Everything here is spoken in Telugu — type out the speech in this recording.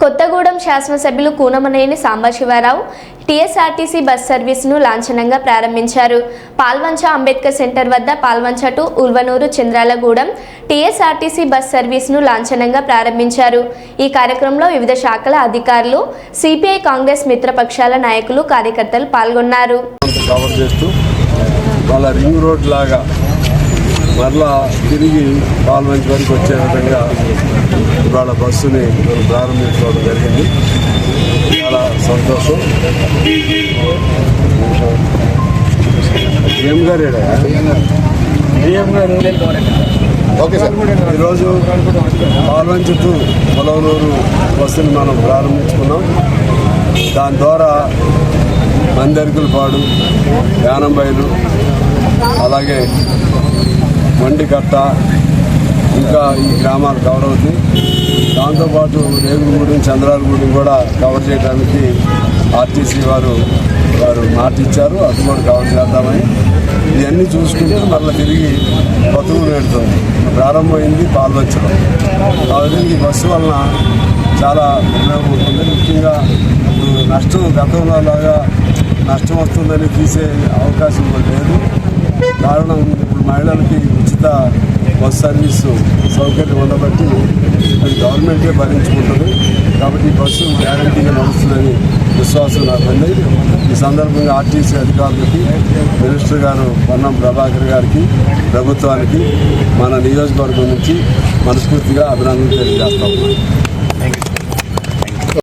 కొత్తగూడెం శాసనసభ్యులు కూనమనేని సాంబశివరావు టీఎస్ఆర్టీసీ బస్ సర్వీసును లాంఛనంగా ప్రారంభించారు. పాల్వంచ అంబేద్కర్ సెంటర్ వద్ద Palvancha to Ulvanur Chandralagudem TSRTC bus సర్వీసును లాంఛనంగా ప్రారంభించారు. ఈ కార్యక్రమంలో వివిధ శాఖల అధికారులు, సిపిఐ కాంగ్రెస్ మిత్రపక్షాల నాయకులు, కార్యకర్తలు పాల్గొన్నారు. మరలా తిరిగి పాల్వంచ వరకు వచ్చే విధంగా ఇవాళ బస్సుని ప్రారంభించుకోవడం జరిగింది. చాలా సంతోషం. ఈరోజు పాల్వంచ టు ఉల్వనూరు బస్సుని మనం ప్రారంభించుకున్నాం. దాని ద్వారా మందరికులపాడు, యానంబైలు, అలాగే మండికట్ట, ఇంకా ఈ గ్రామాలు కవర్ అవుతాయి. దాంతోపాటు రేగులగూడెం, చంద్రాలగూడెం కూడా కవర్ చేయడానికి ఆర్టీసీ వారు మాట ఇచ్చారు. అది కూడా కవర్ చేద్దామని ఇవన్నీ చూసుకుంటూ మళ్ళీ తిరిగి కొత్తగూడెం వెళ్తుంది. ప్రారంభమైంది పాల్వంచలో. కాబట్టి ఈ బస్సు వలన చాలా ఉపయోగం ఉంటుంది. ముఖ్యంగా నష్టం గతంలో లాగా నష్టం వస్తుందని తీసే అవకాశం లేదు. కారణం ఇప్పుడు మహిళలకి ఉచిత బస్ సర్వీసు సౌకర్యం ఉండబట్టి అది గవర్నమెంటే భరించుకుంటుంది. కాబట్టి ఈ బస్సు గ్యారంటీగా నడుస్తుందని విశ్వాసం నాకు ఉంది. ఈ సందర్భంగా ఆర్టీసీ అధికారులకి, మినిస్టర్ గారు పొన్నం ప్రభాకర్ గారికి, ప్రభుత్వానికి మన నియోజకవర్గం నుంచి మనస్ఫూర్తిగా అభినందనలు తెలియజేస్తా ఉన్నాం.